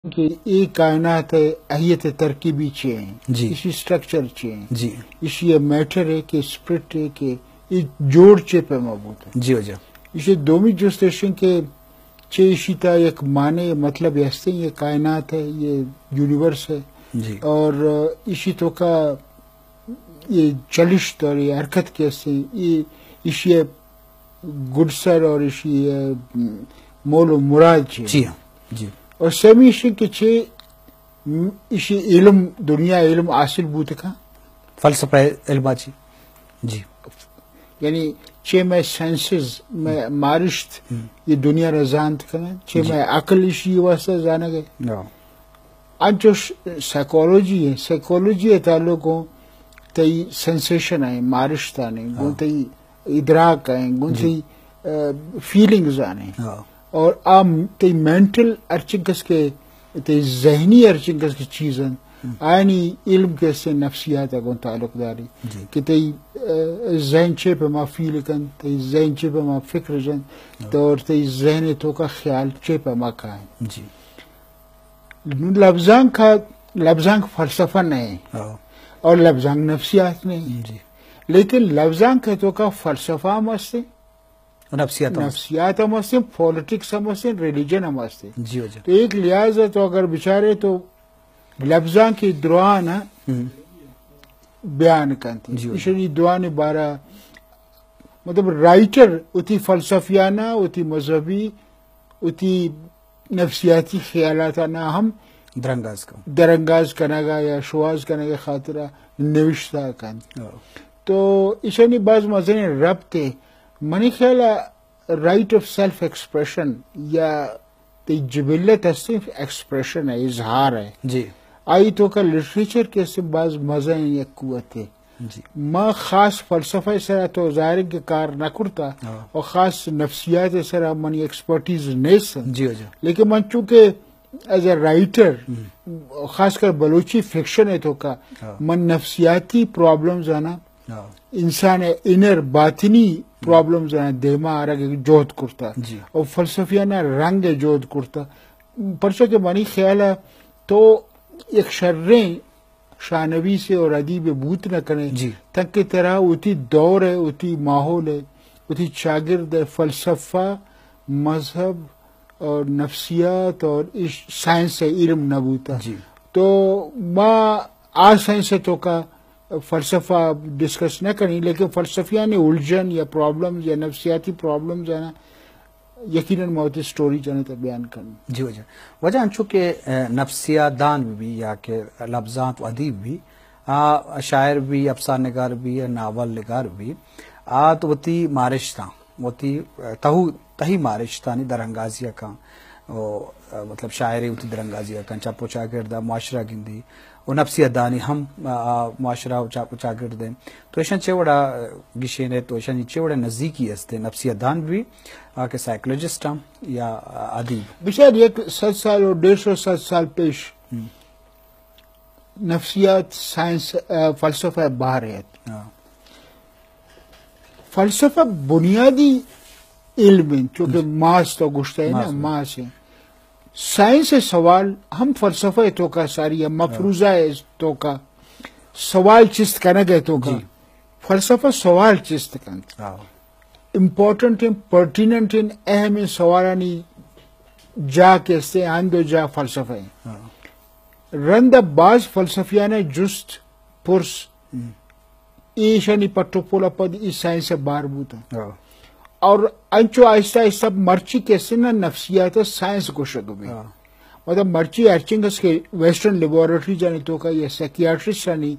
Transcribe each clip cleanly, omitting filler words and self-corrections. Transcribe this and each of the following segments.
کہ ایک کائنات ہے اہیت ترکیبی چے ہیں جی اسی سٹرکچر چے ہیں جی اسی میٹر ہے کہ اسپرٹ ہے کہ یہ جوڑ چے پہ موجود ہے جی وجہ اسی دومی جوستیشن کے چے اشیتا ایک معنی مطلب ہستے یہ کائنات ہے یہ یونیورس ہے جی اور اسی تو کا یہ چلشت اور یہ حرکت کیسے یہ اسی گڈ سر اور اسی مول و مراد چے جی ہاں جی اور سمی اسی کے چھ اسی علم دنیا علم حاصل بوت کا فلسفہ علما جی یعنی چھ میں سینسز میں مارشت یہ دنیا رضانت کرنا چھ میں عقل اسی واسطہ جانا گئے آج جو سائیکالوجی ہے سائیکالوجی تعلقوں تی سینسیشن ہے مارشت آنے گون تی ادراک ہیں گون تی فیلنگز آنے اور عام تی مینٹل ارچنکس کے تی ذہنی ارچنکس کی چیزیں آئینی علم کے سے نفسیات اگون تعلق داری کہ تی ذہن چے پہ ما فیل کن تی ذہن چے پہ ما فکر جن تو تی ذہن تو کا خیال چے پہ ما کھائیں جی لفظان کا لفظان فلسفہ نہیں اور لفظان نفسیات نہیں جی لیکن لفظان کا تو کا فلسفہ مستے نفسیات ہم ہستے پولیٹکس ہم ہستے ریلیجن ہم ہستے جی وجہ تو ایک لحاظ ہے تو اگر بچارے تو لفظاں کی دعان بیان کرتے اسے دعان بارہ مطلب رائٹر اتی فلسفیانہ اتی مذہبی اتی نفسیاتی خیالات نہ ہم درنگاز کرنا گا یا شواز کرنے کا خاطرہ نوشتہ کن تو اسے نہیں بعض مزے ربط منی خیال رائٹ آف سیلف ایکسپریشن یا جبلت صرف ایکسپریشن ہے اظہار ہے جی آئی تو کا لٹریچر کے سے بعض مزے یا قوت ہے جی ما خاص فلسفہ سرا تو ظاہر کے کار نہ کرتا اور خاص نفسیات سرا منی ایکسپرٹیز نہیں سن جی وجہ لیکن من چونکہ ایز اے رائٹر خاص کر بلوچی فکشن ہے تو کا من نفسیاتی پرابلمز آنا انسان انر باطنی پرابلمز آنا دیما آ رہا جوہد کرتا اور فلسفیانہ رنگ جوہد کرتا پرچہ کے منی خیال ہے تو ایک شریں شانوی سے اور ادیب بوت نہ کریں تک کی طرح اتی دور ہے اتی ماحول ہے اتی شاگرد ہے فلسفہ مذہب اور نفسیات اور سائنس ہے علم نہ بوتا تو ماں آج سائنس تو کا فلسفہ ڈسکس نہ کریں لیکن فلسفیانہ الجھن یا پرابلمز یا نفسیاتی پرابلمز ہے نا یقیناً موتی سٹوری جانے تک بیان کرنا جی وجہ انچو کہ نفسیات دان بھی یا کہ لفظات و ادیب بھی شاعر بھی افسانہ نگار بھی ناول نگار بھی تو وتی مارشتاں وتی تہی مارشتانی درنگازیہ کا مطلب شاعری وتی درنگازیہ کا چاپو چاگردہ معاشرہ گندی و نفسیات دانی ہم معاشرہ چاپو چاگردے تو ایشن چوڑا گشین ہے تو ایشن چوڑا نزدیکی ہستے نفسیات دان بھی کہ سائیکولوجسٹ ہم یا ادیب بشاید ایک 100 سال اور 150 سال پیش نفسیات سائنس فلسفہ باہر ہے فلسفہ بنیادی علم ہے چونکہ ماس تو گشتہ ہے نا ماس ہے سائنس سوال ہم فلسفہ تو کا ساری مفروضہ ہے تو کا سوال چست کرنا گئے تو کا فلسفہ سوال چست کرنا امپورٹنٹ ان پرٹیننٹ ان اہم ان سوالانی جا کیسے آندو جا فلسفہ ہے رند باز فلسفیانہ جست پرس ایشانی پٹو پولا پد اس سائنس سے بار بوتا اور انچو آہستہ آہستہ مرچی کیسے نا نفسیات سائنس کو شدو بھی مطلب مرچی ارچنگس کے ویسٹرن لیبورٹری جانے تو کا یا سیکیاٹرسٹ آنی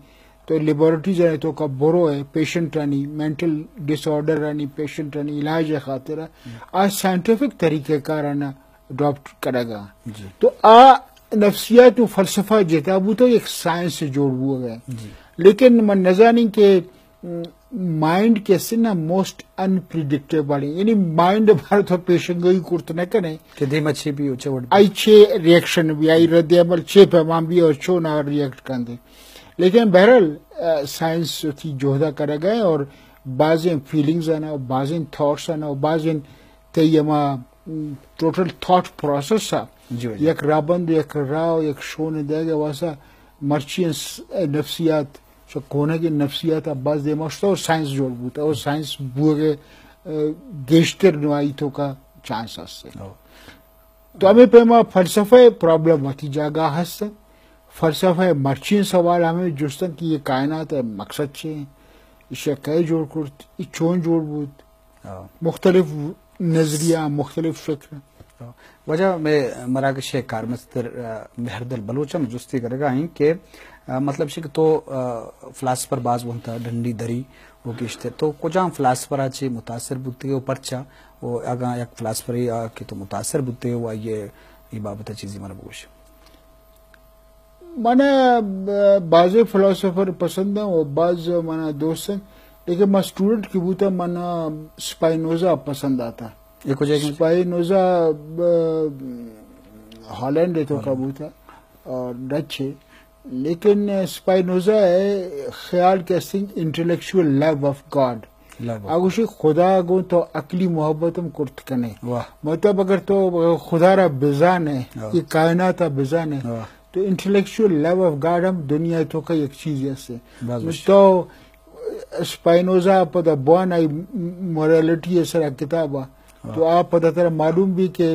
تو لیبورٹری جانے تو کا برو ہے پیشنٹ آنی مینٹل ڈس آرڈر آنی پیشنٹ آنی علاج خاطرہ آج سائنٹیفک طریقہ کار آنا ڈاکٹر کرے گا تو نفسیات و فلسفہ جیتا بو تو ایک سائنس سے جوڑ ہوا گئے لیکن من نظانی کے مائنڈ کیسے نا موسٹ انپریڈکٹیبل یعنی مائنڈ بھر تو پیشن گئی کرت نہ کریں کہ دیم اچھی بھی آئی چھ ریئیکشن بھی آئی رد عمل چھ پیمان بھی اور چھو نہ ریئیکٹ کر دیں لیکن بہرحال سائنس تھی جوہدہ کرے گئے اور بعضیں فیلنگز آنا بعضیں تھاٹس آنا بعضیں تیما ٹوٹل تھاٹ پروسیس یک رابند یک راو یک شون دیگه واسه مرچین نفسیات چه کونه که نفسیات باز دیماشته و ساینس جور بود و ساینس بوگه گشتر نوایی تو کا چانس هسته تو ہمیں پیما فلسفه پرابلم ہوتی جاگا هست فلسفه مرچین سوال ہمیں جستن کہ یہ کائنات مقصد چه اشیا کی جوڑ کرد ای چون جوڑ بود مختلف نظریہ مختلف فکر وجہ میں مراکش کارمستر مہردل بلوچم جستی کرے گا ہیں کہ مطلب کہ تو فلاسفر باز بنتا ڈنڈی دری وہ کشتے تو کجام فلاسفر آچے متاثر بودتے وہ پرچا وہ اگاں یک فلاسفری کہ تو متاثر بودتے وہ یہ بابت چیزی مربوش مانا بعض فلاسفر پسند ہیں اور بعض مانا دوست ہیں لیکن میں اسٹوڈنٹ کی بوتا مانا سپائنوزا پسند آتا سپائنوزا ہالینڈ تو کا بوتا اور ڈچ ہے لیکن سپائنوزا ہے خیال کے سنگ انٹلیکچوئل لو آف گاڈ اگوشی خدا گو تو عقلی محبتم کرت کنے مطلب اگر تو خدا را بزان ہے یہ کائنات بزان ہے تو انٹلیکچوئل لو آف گاڈ ہم دنیا تو کا ایک چیز ایسے تو سپائنوزا پتہ بوان آئی موریلٹی ہے سرا کتابہ تو آپ پتہ ترہ معلوم بھی کہ